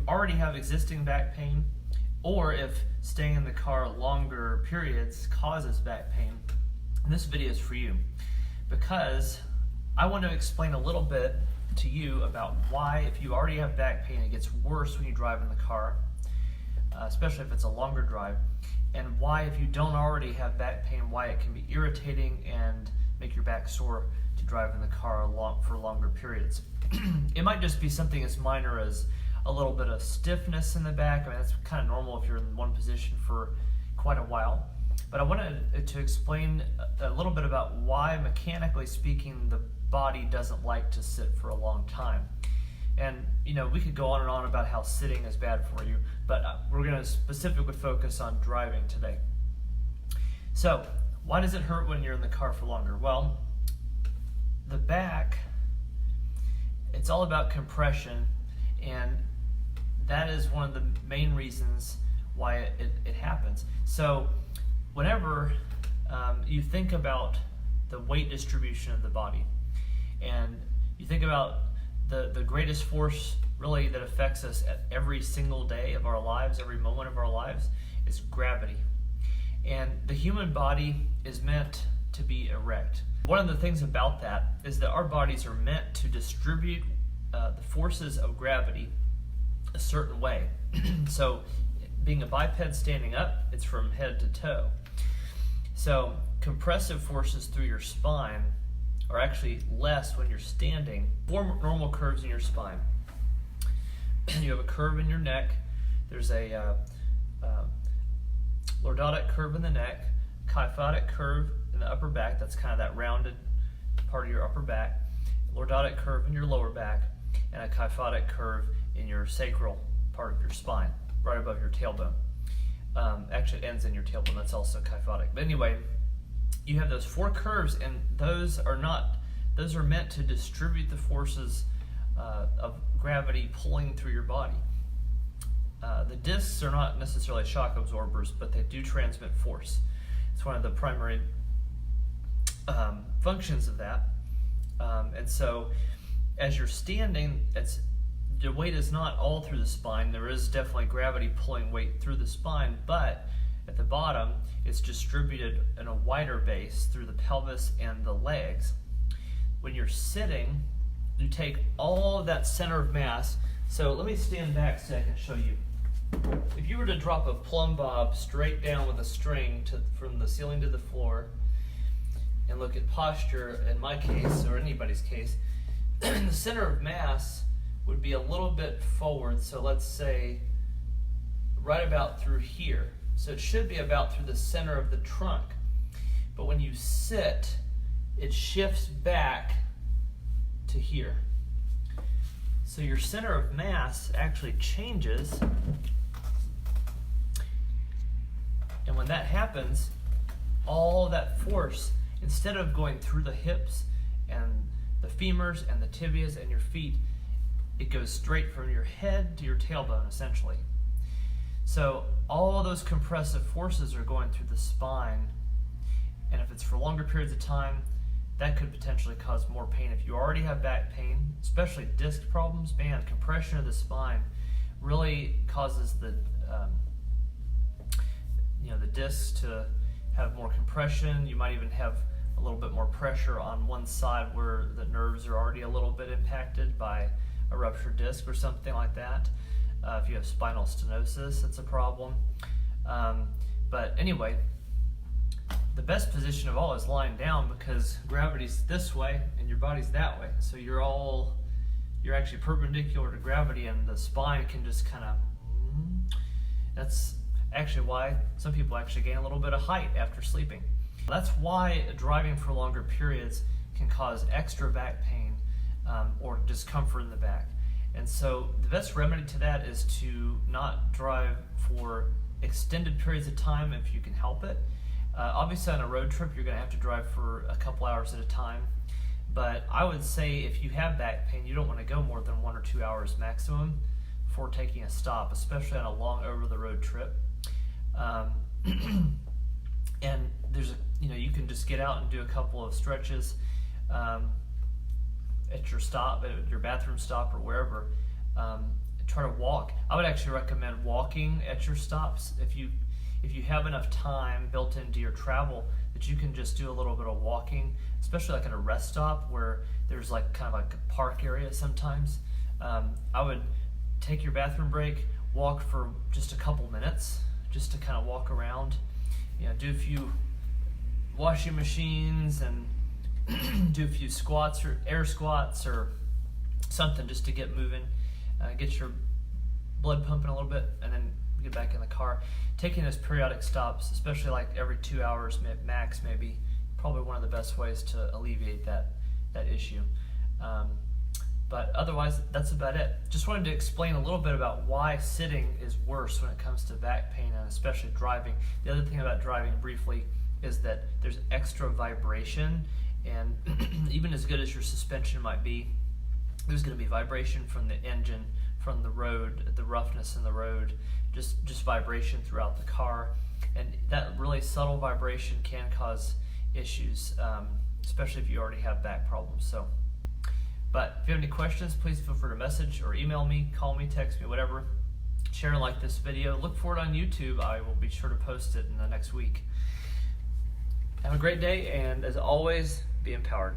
already have existing back pain, or if staying in the car longer periods causes back pain, this video is for you, because I want to explain a little bit to you about why, if you already have back pain, it gets worse when you drive in the car, especially if it's a longer drive, and why, if you don't already have back pain, why it can be irritating and make your back sore to drive in the car for longer periods. It might just be something as minor as a little bit of stiffness in the back. I mean, that's kind of normal if you're in one position for quite a while. But I wanted to explain a little bit about why, mechanically speaking, the body doesn't like to sit for a long time. And we could go on and on about how sitting is bad for you, but we're going to specifically focus on driving today. So, why does it hurt when you're in the car for longer? Well, the back, it's all about compression, and that is one of the main reasons why it happens. So, whenever you think about the weight distribution of the body, and you think about the greatest force really that affects us at every single day of our lives, every moment of our lives, is gravity. And the human body is meant to be erect. One of the things about that is that our bodies are meant to distribute the forces of gravity a certain way. So, being a biped standing up, it's from head to toe. So, compressive forces through your spine are actually less when you're standing. Four normal curves in your spine. You have a curve in your neck. There's a lordotic curve in the neck, kyphotic curve in the upper back, that's kind of that rounded part of your upper back, lordotic curve in your lower back, and a kyphotic curve in your sacral part of your spine, right above your tailbone. Actually, it ends in your tailbone, that's also kyphotic. But anyway, you have those four curves, and those are meant to distribute the forces of gravity pulling through your body. The discs are not necessarily shock absorbers, but they do transmit force. It's one of the primary functions of that. And so, as you're standing, the weight is not all through the spine. There is definitely gravity pulling weight through the spine, but at the bottom, it's distributed in a wider base through the pelvis and the legs. When you're sitting, you take all of that center of mass. So let me stand back so I can show you. If you were to drop a plumb bob straight down with a string from the ceiling to the floor, and look at posture, in my case, or anybody's case, the center of mass would be a little bit forward, so let's say right about through here. So it should be about through the center of the trunk. But when you sit, it shifts back to here. So your center of mass actually changes. And when that happens, all that force, instead of going through the hips and the femurs and the tibias and your feet, it goes straight from your head to your tailbone, essentially. So all those compressive forces are going through the spine, and if it's for longer periods of time, that could potentially cause more pain. If you already have back pain, especially disc problems, man, compression of the spine really causes the discs to have more compression. You might even have a little bit more pressure on one side where the nerves are already a little bit impacted by a ruptured disc or something like that. If you have spinal stenosis, it's a problem. But anyway, the best position of all is lying down, because gravity's this way and your body's that way. So you're actually perpendicular to gravity, and the spine can just kind of, that's actually why some people actually gain a little bit of height after sleeping. That's why driving for longer periods can cause extra back pain or discomfort in the back. And so the best remedy to that is to not drive for extended periods of time if you can help it. Obviously on a road trip you're going to have to drive for a couple hours at a time, but I would say if you have back pain, you don't want to go more than 1 or 2 hours maximum before taking a stop, especially on a long over-the-road trip. And there's you can just get out and do a couple of stretches at your stop, at your bathroom stop or wherever, try to walk. I would actually recommend walking at your stops. If you have enough time built into your travel that you can just do a little bit of walking, especially like at a rest stop where there's like kind of like a park area sometimes. I would take your bathroom break, walk for just a couple minutes, just to kind of walk around, do a few washing machines and do a few squats or air squats or something just to get moving, get your blood pumping a little bit, and then get back in the car. Taking those periodic stops, especially like every 2 hours max, maybe, probably one of the best ways to alleviate that issue. But otherwise, that's about it. Just wanted to explain a little bit about why sitting is worse when it comes to back pain, and especially driving. The other thing about driving briefly is that there's extra vibration, and even as good as your suspension might be, there's going to be vibration from the engine, from the road, the roughness in the road, just vibration throughout the car. And that really subtle vibration can cause issues, especially if you already have back problems. But if you have any questions, please feel free to message or email me, call me, text me, whatever. Share and like this video. Look for it on YouTube. I will be sure to post it in the next week. Have a great day, and as always, be empowered.